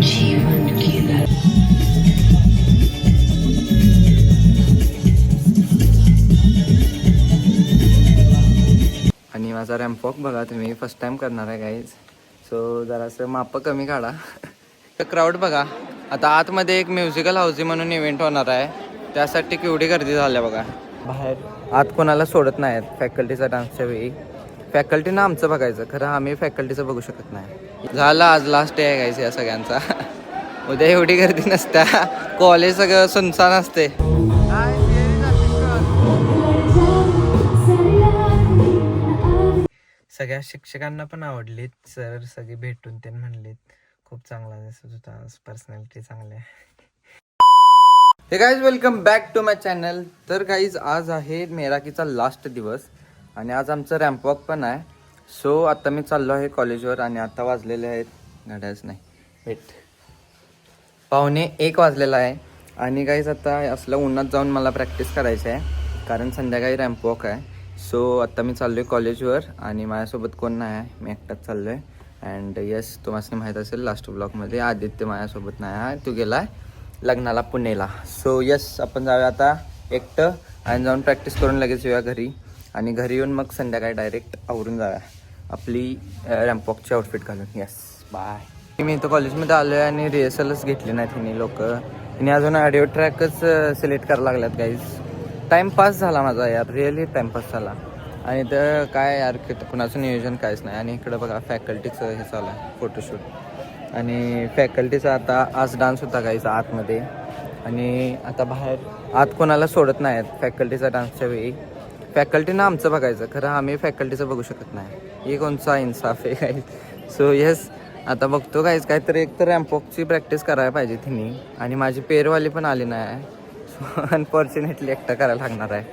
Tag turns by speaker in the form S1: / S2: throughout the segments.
S1: जीवन की
S2: आणि माझा रॅम्पॉक बघा तुम्ही फर्स्ट टाइम करणार आहे गाईज. सो जरासं माप कमी काढा. तर क्राऊड बघा. आता आतमध्ये एक म्युझिकल हाऊसी म्हणून इव्हेंट होणार आहे, त्यासाठी केवढी गर्दी झाल्या बघा. बाहेर आत कोणाला सोडत नाहीत फॅकल्टीचा डान्सच्या वेळी. फॅकल्टीनं आमचं बघायचं, खरं आम्ही फॅकल्टीचं बघू शकत नाही. झालं आज लास्ट डे आहे गाईज या सगळ्यांचा. उद्या एवढी गर्दी नसत्या, कॉलेज सगळं सुनसान असते. सगळ्या शिक्षकांना पण आवडलीत सर, सगळे भेटून ते म्हणलेत खूप चांगला दिसत होता, पर्सनॅलिटी चांगली आहे. हे guys welcome back to my channel. तर गाईज आज आहे मेराकीचा लास्ट दिवस आणि आज आमचं रॅम्प वॉक पण आहे. सो आता मी चाललो आहे कॉलेजवर आणि आता वाजलेले आहेत गाड्याच नाही भेट 1:45 वाजलेला आहे. आणि गाईज आता असलं उन्हात जाऊन मला प्रॅक्टिस करायची आहे कारण संध्याकाळी रॅम्प वॉक आहे. सो आता मी चाललो आहे कॉलेजवर आणि माझ्यासोबत कोण नाही आहे, मी एकटाच चाललो आहे. अँड येस, तुम्हाला माहीत असेल लास्ट ब्लॉगमध्ये आदित्य माझ्यासोबत नाही आहे, तो गेला आहे लग्नाला पुणेला. सो येस, आपण जाऊया आता एकटं आणि जाऊन प्रॅक्टिस करून लगेच येऊया घरी. आणि घरी येऊन मग संध्याकाळी डायरेक्ट आवरून जाऊया आपली रॅम्पॉकची आउटफिट घालून. Yes bye. मी इथं कॉलेजमध्ये आलो आहे आणि रिहर्सलच घेतली नाही तिने लोक. तिने अजून ऑडिओ ट्रॅकच सिलेक्ट करायला लागल्यात गाईज. टाईमपास झाला माझा यार, रिअली टाईमपास झाला. आणि तर काय यार कुणाचं नियोजन काहीच नाही. आणि इकडं बघा फॅकल्टीचं हे चालू आहे फोटोशूट. आणि फॅकल्टीचा आता आज डान्स होता गाईचा आतमध्ये. आणि आता बाहेर आत कोणाला सोडत नाहीत फॅकल्टीचा डान्सच्या वेळी. फॅकल्टीनं आमचं बघायचं, खरं आम्ही फॅकल्टीचं बघू शकत नाही. हे कोणचा इन्साफ आहे गाईज. सो येस, आता बघतो गाईज काहीतरी एक तर रॅम्पॉकची प्रॅक्टिस करायला पाहिजे तिने. आणि माझी पेरवाली पण आली नाही आहे, सो अनफॉर्च्युनेटली एकटा करायला लागणार आहे.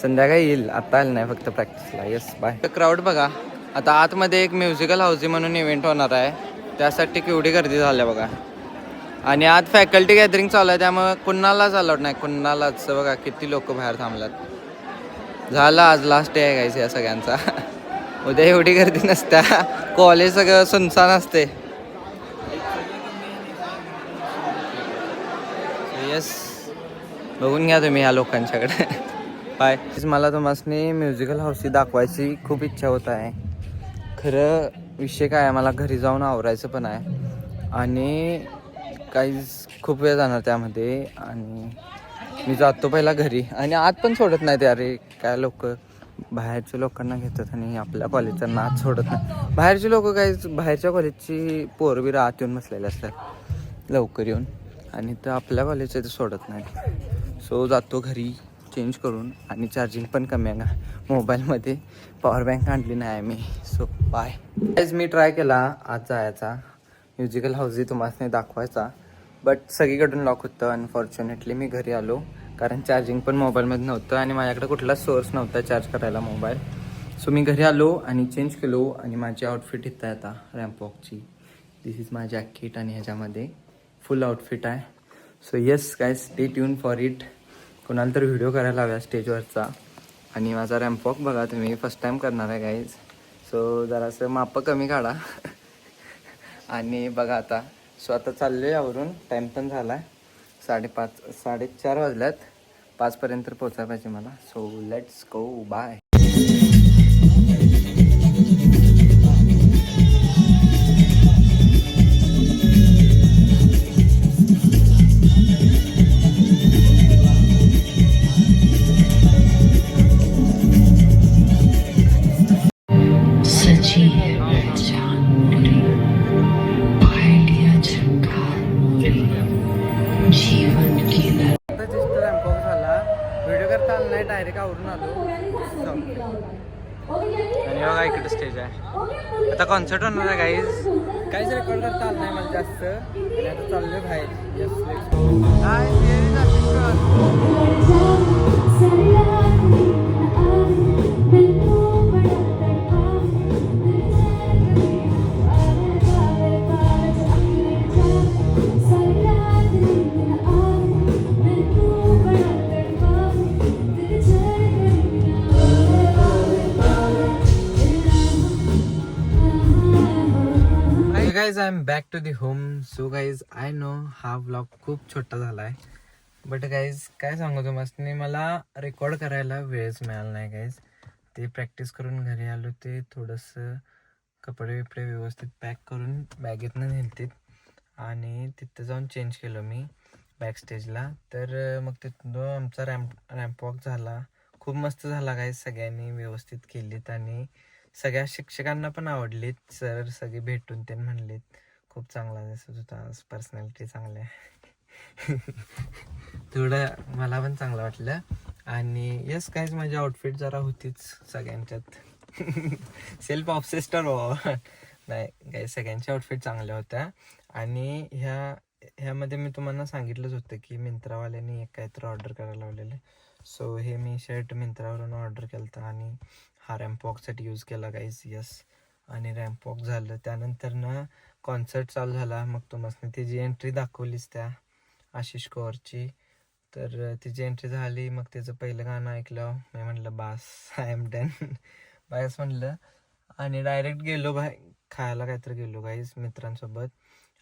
S2: संध्याकाळी येईल, आता आलं नाही फक्त प्रॅक्टिसला. Yes bye. क्राऊड बघा. आता आतमध्ये एक म्युझिकल हाऊसी म्हणून इव्हेंट होणार आहे, त्यासाठी केवढी गर्दी झाल्या बघा. आणि आज फॅकल्टी गॅदरिंग चालू आहे, त्यामुळे कुणालाच अलाउड नाही, कुणालाच. बघा किती लोक बाहेर थांबल्यात. झालं आज लास्ट डे आहे गाईज या सगळ्यांचा. उद्या एवढी गर्दी नसत्या, कॉलेज सगळं सुनसान असते. येस, बघून घ्या तुम्ही ह्या लोकांच्याकडे. बाय. मला तुम्हाला म्युझिकल हाऊसी दाखवायची खूप इच्छा होत आहे. खरं विषय काय आहे, मला घरी जाऊन आवरायचं पण आहे आणि काहीच खूप वेळ जाणार त्यामध्ये. आणि मी जातो पहिला घरी. आणि आत पण सोडत नाही ते, अरे काय लोक बाहेरच्या लोकांना घेतात आणि आपल्या कॉलेजच्यांना आत सोडत नाही. बाहेरचे लोक काही बाहेरच्या कॉलेजची पोरबीर आत येऊन बसलेले असतात लवकर येऊन, आणि तर आपल्या कॉलेजचे ते सोडत नाही. सो जातो घरी चेंज करून. आणि चार्जिंग पण कमी आहे का मोबाईलमध्ये, पॉवर बँक आणली नाही आहे मी. So bye. मी ट्राय केला आज जायचा म्युझिकल हाऊसी तुम्हाला दाखवायचा, बट सगळीकडून लॉक होतं. अनफॉर्च्युनेटली मी घरी आलो कारण चार्जिंग पण मोबाईलमध्ये नव्हतं आणि माझ्याकडे कुठलाच सोर्स नव्हता चार्ज करायला मोबाईल. सो मी घरी आलो आणि चेंज केलो. आणि माझी आउटफिट इथं आहे आता रॅम्पॉकची. दिस इज माय जॅकेट आणि ह्याच्यामध्ये फुल आउटफिट आहे. So yes guys, stay tune for it. कोणाला तर व्हिडिओ करायला हव्या स्टेजवरचा. आणि माझा रॅम्पॉक बघा तुम्ही फर्स्ट टाइम करणार आहे गाईज. सो जरासं माप कमी काढा. आणि बघा आता. सो आता चाललो आहे आवरून. टाईम पण झाला आहे 4:30 वाजल्यात. 5पर्यंत पोचायला पाहिजे मला. So let's go bye.
S1: सची जीवन की
S2: आता जस्ट रॅम्पॉक झाला, व्हिडिओ करता आला नाही, डायरेक्ट आवरून आलो. आणि बघा इकडे स्टेज आहे. आता कॉन्सर्ट होणार आहे गाईज. काहीच रेकॉर्ड करता आलं नाही मला जास्त. आणि आता चाललोय बाहेर. Guys I am back to the home. So guys I know हा व्लॉग खूप छोटा झाला आहे, बट गाईज काय सांगू तुम्हाला, मला रेकॉर्ड करायला वेळच मिळाला नाही गाईज. ते प्रॅक्टिस करून घरी आलो, ते थोडंसं कपडे बिपडे व्यवस्थित पॅक करून बॅगेतनं नेलते आणि तिथं जाऊन चेंज केलं मी बॅक स्टेजला. तर मग तिथून आमचा रॅम्प वॉक झाला, खूप मस्त झाला गाईज. सगळ्यांनी व्यवस्थित केलीत आणि सगळ्या शिक्षकांना पण आवडलीत. सर सगळे भेटून ते म्हणलेत खूप चांगला दिसत होता, पर्सनॅलिटी चांगली आहे. थोडं मला पण चांगलं वाटलं. आणि यस गाईज माझी आउटफिट जरा होतीच सगळ्यांच्यात. सेल्फ ऑब्सेस्टर हो नाही गाईज, सगळ्यांच्या आउटफिट चांगल्या होत्या. आणि ह्यामध्ये मी तुम्हाला सांगितलंच होतं की मिंत्रावाल्यांनी एक काहीतरी ऑर्डर करायला लावलेलं. सो हे मी शर्ट मिंत्रावरून ऑर्डर केलं होतं आणि हा रॅम्प वॉकसाठी यूज केला गाईज. यस, आणि रॅम्प वॉक झालं, त्यानंतर ना कॉन्सर्ट चालू झाला. मग तुम्हाला त्याची एंट्री दाखवलीच त्या आशिष कौरची. तर तिची एंट्री झाली, मग त्याचं पहिलं गाणं ऐकलं. मी म्हटलं बास, आय एम डन. बास म्हणलं आणि डायरेक्ट गेलो खायला काहीतरी गेलो गाईज मित्रांसोबत.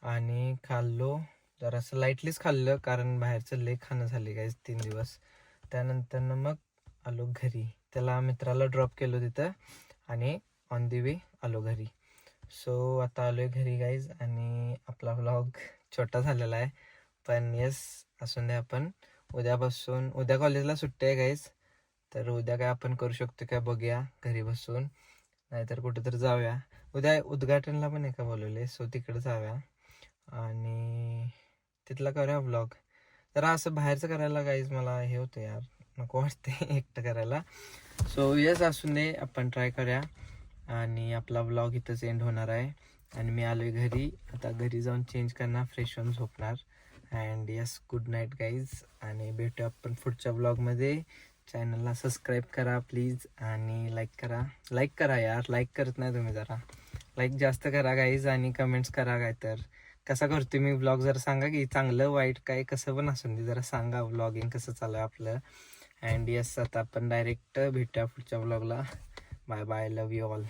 S2: आणि खाल्लो, जरासं लाईटलीच खाल्लं कारण बाहेरचं लय खाणं झाले गाईज 3 दिवस. त्यानंतर मग आलो घरी, त्याला मित्राला ड्रॉप केलो तिथं आणि ऑन दी वे आलो घरी. सो आता आलो आहे घरी गाईज आणि आपला व्लॉग छोटा झालेला आहे, पण येस असून दे. आपण उद्या कॉलेजला सुट्टी आहे गाईज, तर उद्या काय आपण करू शकतो काय बघूया घरी बसून, नाहीतर कुठं तर जाऊया. उद्या उद्घाटनला पण एका बोलवले, सो तिकडे जाऊया आणि तिथला करूया व्लॉग. जरा असं बाहेरचं करायला गाईज मला हे होतं यार, नको वाटते एकटं करायला. सो येस असून दे, आपण ट्राय करूया. आणि आपला व्लॉग इथंच एंड होणार आहे आणि मी आलो आहे घरी. आता घरी जाऊन चेंज करणार, फ्रेश होऊन झोपणार. And yes, good night guys, आणि भेटूया आपण पुढच्या व्लॉगमध्ये. चॅनलला सबस्क्राईब करा प्लीज आणि लाईक करा यार, लाईक करत नाही तुम्ही, जरा लाईक जास्त करा गाईज आणि कमेंट्स करा. काय तर कसा करतो मी व्लॉग जरा सांगा की, चांगलं वाईट काय कसं पण असून दे, जरा सांगा व्लॉगिंग कसं चालू आहे आपलं. अँड येस, आता आपण डायरेक्ट भेटूया पुढच्या व्लॉगला. Bye bye, love you all.